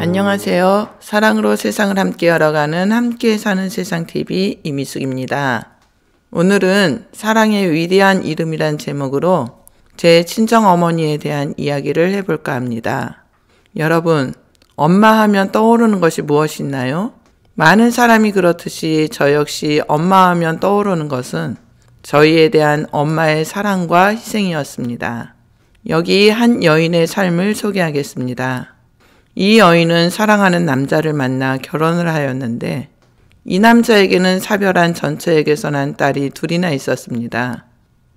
안녕하세요. 사랑으로 세상을 함께 열어가는 함께 사는 세상TV 이미숙입니다. 오늘은 사랑의 위대한 이름이란 제목으로 제 친정어머니에 대한 이야기를 해볼까 합니다. 여러분, 엄마 하면 떠오르는 것이 무엇이 있나요? 많은 사람이 그렇듯이 저 역시 엄마 하면 떠오르는 것은 저희에 대한 엄마의 사랑과 희생이었습니다. 여기 한 여인의 삶을 소개하겠습니다. 이 여인은 사랑하는 남자를 만나 결혼을 하였는데 이 남자에게는 사별한 전처에게서 난 딸이 둘이나 있었습니다.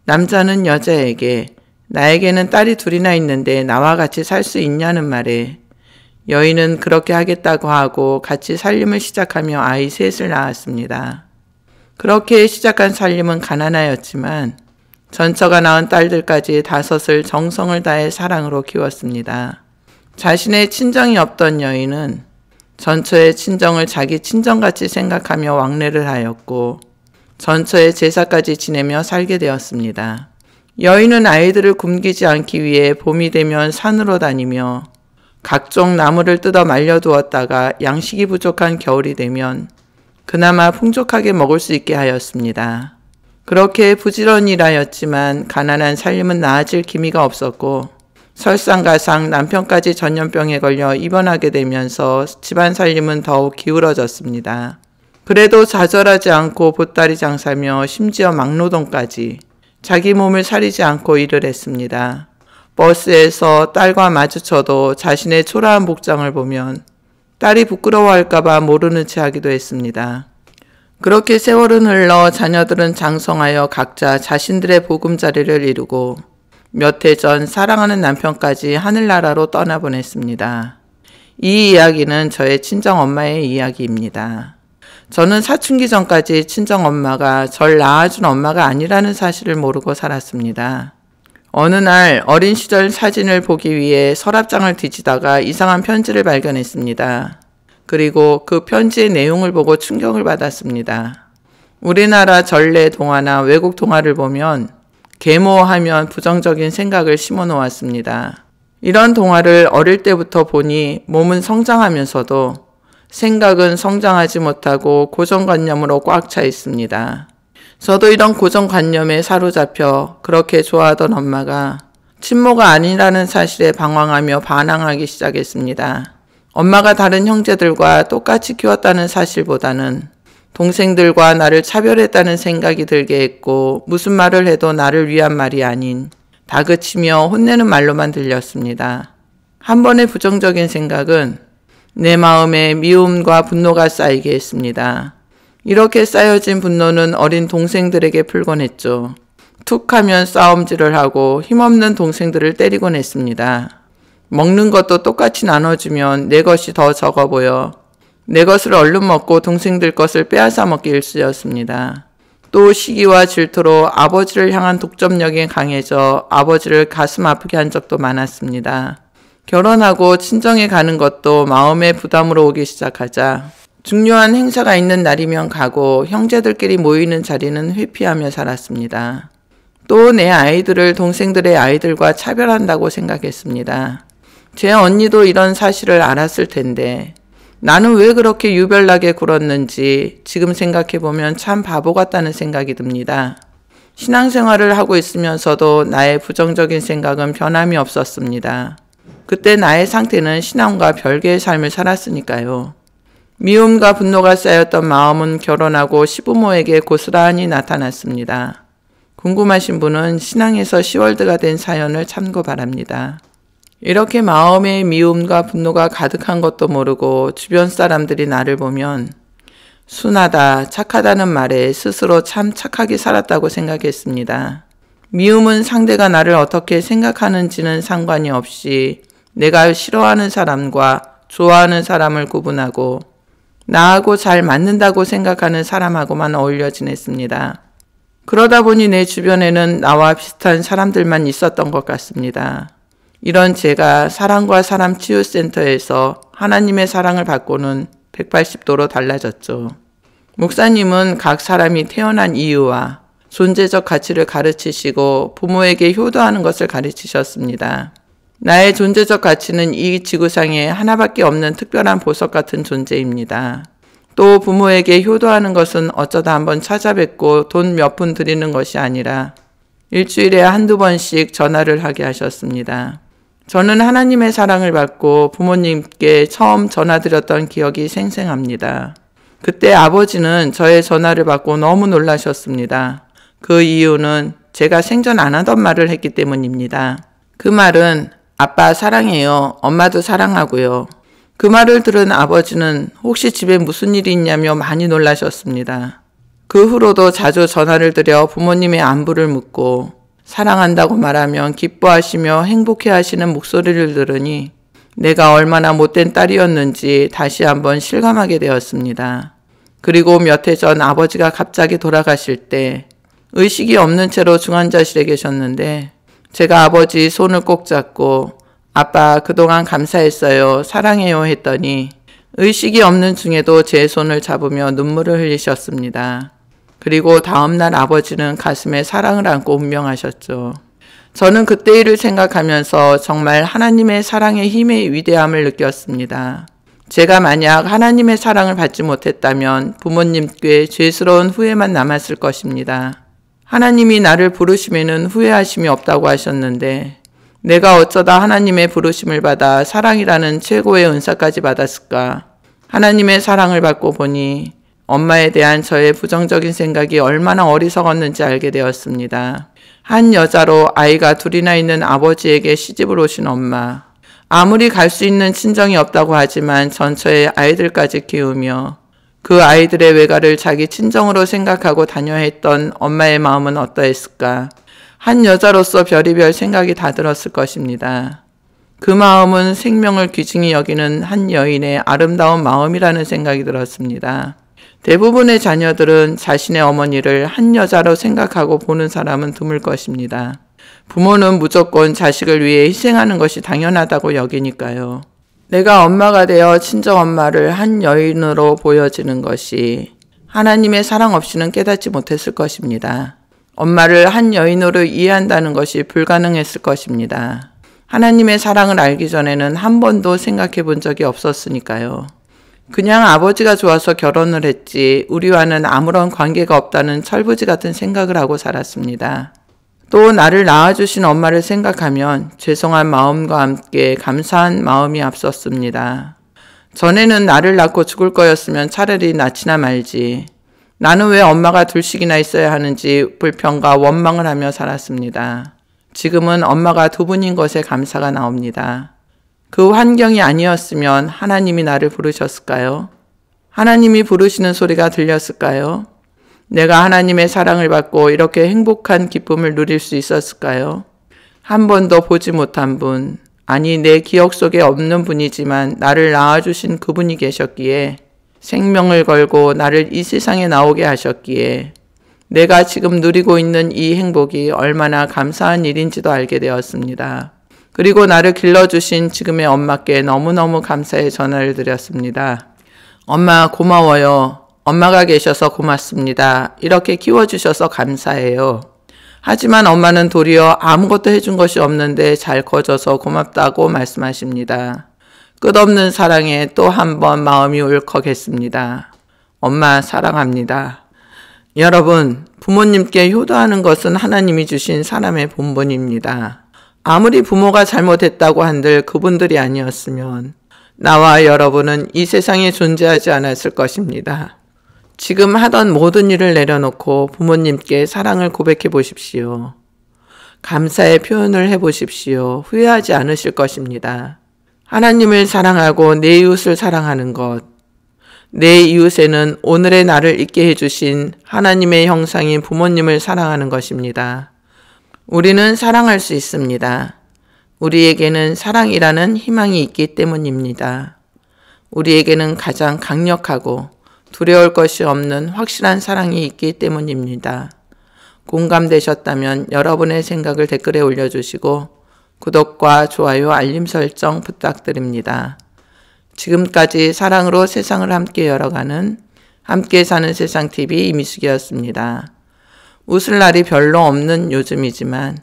남자는 여자에게 나에게는 딸이 둘이나 있는데 나와 같이 살 수 있냐는 말에 여인은 그렇게 하겠다고 하고 같이 살림을 시작하며 아이 셋을 낳았습니다. 그렇게 시작한 살림은 가난하였지만 전처가 낳은 딸들까지 5을 정성을 다해 사랑으로 키웠습니다. 자신의 친정이 없던 여인은 전처의 친정을 자기 친정같이 생각하며 왕래를 하였고 전처의 제사까지 지내며 살게 되었습니다. 여인은 아이들을 굶기지 않기 위해 봄이 되면 산으로 다니며 각종 나무를 뜯어 말려두었다가 양식이 부족한 겨울이 되면 그나마 풍족하게 먹을 수 있게 하였습니다. 그렇게 부지런히 일하였지만 가난한 살림은 나아질 기미가 없었고 설상가상 남편까지 전염병에 걸려 입원하게 되면서 집안 살림은 더욱 기울어졌습니다. 그래도 좌절하지 않고 보따리 장사며 심지어 막노동까지 자기 몸을 사리지 않고 일을 했습니다. 버스에서 딸과 마주쳐도 자신의 초라한 복장을 보면 딸이 부끄러워할까봐 모르는 체 하기도 했습니다. 그렇게 세월은 흘러 자녀들은 장성하여 각자 자신들의 보금자리를 이루고 몇 해 전 사랑하는 남편까지 하늘나라로 떠나보냈습니다. 이 이야기는 저의 친정엄마의 이야기입니다. 저는 사춘기 전까지 친정엄마가 절 낳아준 엄마가 아니라는 사실을 모르고 살았습니다. 어느 날 어린 시절 사진을 보기 위해 서랍장을 뒤지다가 이상한 편지를 발견했습니다. 그리고 그 편지의 내용을 보고 충격을 받았습니다. 우리나라 전래 동화나 외국 동화를 보면 계모하면 부정적인 생각을 심어 놓았습니다. 이런 동화를 어릴 때부터 보니 몸은 성장하면서도 생각은 성장하지 못하고 고정관념으로 꽉 차 있습니다. 저도 이런 고정관념에 사로잡혀 그렇게 좋아하던 엄마가 친모가 아니라는 사실에 방황하며 반항하기 시작했습니다. 엄마가 다른 형제들과 똑같이 키웠다는 사실보다는 동생들과 나를 차별했다는 생각이 들게 했고 무슨 말을 해도 나를 위한 말이 아닌 다그치며 혼내는 말로만 들렸습니다. 한 번의 부정적인 생각은 내 마음에 미움과 분노가 쌓이게 했습니다. 이렇게 쌓여진 분노는 어린 동생들에게 풀곤 했죠. 툭 하면 싸움질을 하고 힘없는 동생들을 때리곤 했습니다. 먹는 것도 똑같이 나눠주면 내 것이 더 적어 보여 내 것을 얼른 먹고 동생들 것을 빼앗아 먹기 일쑤였습니다. 또 시기와 질투로 아버지를 향한 독점력이 강해져 아버지를 가슴 아프게 한 적도 많았습니다. 결혼하고 친정에 가는 것도 마음의 부담으로 오기 시작하자 중요한 행사가 있는 날이면 가고 형제들끼리 모이는 자리는 회피하며 살았습니다. 또 내 아이들을 동생들의 아이들과 차별한다고 생각했습니다. 제 언니도 이런 사실을 알았을 텐데 나는 왜 그렇게 유별나게 굴었는지 지금 생각해보면 참 바보 같다는 생각이 듭니다. 신앙생활을 하고 있으면서도 나의 부정적인 생각은 변함이 없었습니다. 그때 나의 상태는 신앙과 별개의 삶을 살았으니까요. 미움과 분노가 쌓였던 마음은 결혼하고 시부모에게 고스란히 나타났습니다. 궁금하신 분은 신앙에서 시월드가 된 사연을 참고 바랍니다. 이렇게 마음에 미움과 분노가 가득한 것도 모르고 주변 사람들이 나를 보면 순하다, 착하다는 말에 스스로 참 착하게 살았다고 생각했습니다. 미움은 상대가 나를 어떻게 생각하는지는 상관이 없이 내가 싫어하는 사람과 좋아하는 사람을 구분하고 나하고 잘 맞는다고 생각하는 사람하고만 어울려 지냈습니다. 그러다 보니 내 주변에는 나와 비슷한 사람들만 있었던 것 같습니다. 이런 제가 사랑과 사람 치유센터에서 하나님의 사랑을 받고는 180도로 달라졌죠. 목사님은 각 사람이 태어난 이유와 존재적 가치를 가르치시고 부모에게 효도하는 것을 가르치셨습니다. 나의 존재적 가치는 이 지구상에 하나밖에 없는 특별한 보석 같은 존재입니다. 또 부모에게 효도하는 것은 어쩌다 한번 찾아뵙고 돈 몇 푼 드리는 것이 아니라 일주일에 한두 번씩 전화를 하게 하셨습니다. 저는 하나님의 사랑을 받고 부모님께 처음 전화드렸던 기억이 생생합니다. 그때 아버지는 저의 전화를 받고 너무 놀라셨습니다. 그 이유는 제가 생전 안 하던 말을 했기 때문입니다. 그 말은 아빠 사랑해요. 엄마도 사랑하고요. 그 말을 들은 아버지는 혹시 집에 무슨 일이 있냐며 많이 놀라셨습니다. 그 후로도 자주 전화를 드려 부모님의 안부를 묻고 사랑한다고 말하면 기뻐하시며 행복해하시는 목소리를 들으니 내가 얼마나 못된 딸이었는지 다시 한번 실감하게 되었습니다. 그리고 몇 해 전 아버지가 갑자기 돌아가실 때 의식이 없는 채로 중환자실에 계셨는데 제가 아버지 손을 꼭 잡고 아빠 그동안 감사했어요. 사랑해요 했더니 의식이 없는 중에도 제 손을 잡으며 눈물을 흘리셨습니다. 그리고 다음날 아버지는 가슴에 사랑을 안고 운명하셨죠. 저는 그때 일을 생각하면서 정말 하나님의 사랑의 힘의 위대함을 느꼈습니다. 제가 만약 하나님의 사랑을 받지 못했다면 부모님께 죄스러운 후회만 남았을 것입니다. 하나님이 나를 부르시면은 후회하심이 없다고 하셨는데 내가 어쩌다 하나님의 부르심을 받아 사랑이라는 최고의 은사까지 받았을까? 하나님의 사랑을 받고 보니 엄마에 대한 저의 부정적인 생각이 얼마나 어리석었는지 알게 되었습니다. 한 여자로 아이가 둘이나 있는 아버지에게 시집을 오신 엄마. 아무리 갈 수 있는 친정이 없다고 하지만 전처의 아이들까지 키우며 그 아이들의 외가를 자기 친정으로 생각하고 다녀야 했던 엄마의 마음은 어떠했을까? 한 여자로서 별의별 생각이 다 들었을 것입니다. 그 마음은 생명을 귀중히 여기는 한 여인의 아름다운 마음이라는 생각이 들었습니다. 대부분의 자녀들은 자신의 어머니를 한 여자로 생각하고 보는 사람은 드물 것입니다. 부모는 무조건 자식을 위해 희생하는 것이 당연하다고 여기니까요. 내가 엄마가 되어 친정엄마를 한 여인으로 보여지는 것이 하나님의 사랑 없이는 깨닫지 못했을 것입니다. 엄마를 한 여인으로 이해한다는 것이 불가능했을 것입니다. 하나님의 사랑을 알기 전에는 한 번도 생각해 본 적이 없었으니까요. 그냥 아버지가 좋아서 결혼을 했지 우리와는 아무런 관계가 없다는 철부지 같은 생각을 하고 살았습니다. 또 나를 낳아주신 엄마를 생각하면 죄송한 마음과 함께 감사한 마음이 앞섰습니다. 전에는 나를 낳고 죽을 거였으면 차라리 낳지나 말지. 나는 왜 엄마가 둘씩이나 있어야 하는지 불평과 원망을 하며 살았습니다. 지금은 엄마가 두 분인 것에 감사가 나옵니다. 그 환경이 아니었으면 하나님이 나를 부르셨을까요? 하나님이 부르시는 소리가 들렸을까요? 내가 하나님의 사랑을 받고 이렇게 행복한 기쁨을 누릴 수 있었을까요? 한 번도 보지 못한 분, 아니 내 기억 속에 없는 분이지만 나를 낳아주신 그분이 계셨기에 생명을 걸고 나를 이 세상에 나오게 하셨기에 내가 지금 누리고 있는 이 행복이 얼마나 감사한 일인지도 알게 되었습니다. 그리고 나를 길러주신 지금의 엄마께 너무너무 감사의 전화를 드렸습니다. 엄마 고마워요. 엄마가 계셔서 고맙습니다. 이렇게 키워주셔서 감사해요. 하지만 엄마는 도리어 아무것도 해준 것이 없는데 잘 커져서 고맙다고 말씀하십니다. 끝없는 사랑에 또 한 번 마음이 울컥했습니다. 엄마 사랑합니다. 여러분, 부모님께 효도하는 것은 하나님이 주신 사람의 본분입니다. 아무리 부모가 잘못했다고 한들 그분들이 아니었으면 나와 여러분은 이 세상에 존재하지 않았을 것입니다. 지금 하던 모든 일을 내려놓고 부모님께 사랑을 고백해 보십시오. 감사의 표현을 해 보십시오. 후회하지 않으실 것입니다. 하나님을 사랑하고 내 이웃을 사랑하는 것. 내 이웃에는 오늘의 나를 있게 해주신 하나님의 형상인 부모님을 사랑하는 것입니다. 우리는 사랑할 수 있습니다. 우리에게는 사랑이라는 희망이 있기 때문입니다. 우리에게는 가장 강력하고 두려울 것이 없는 확실한 사랑이 있기 때문입니다. 공감되셨다면 여러분의 생각을 댓글에 올려주시고 구독과 좋아요, 알림 설정 부탁드립니다. 지금까지 사랑으로 세상을 함께 열어가는 함께 사는 세상TV 이미숙이었습니다. 웃을 날이 별로 없는 요즘이지만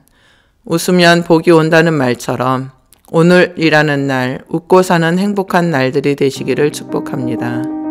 웃으면 복이 온다는 말처럼 오늘이라는 날 웃고 사는 행복한 날들이 되시기를 축복합니다.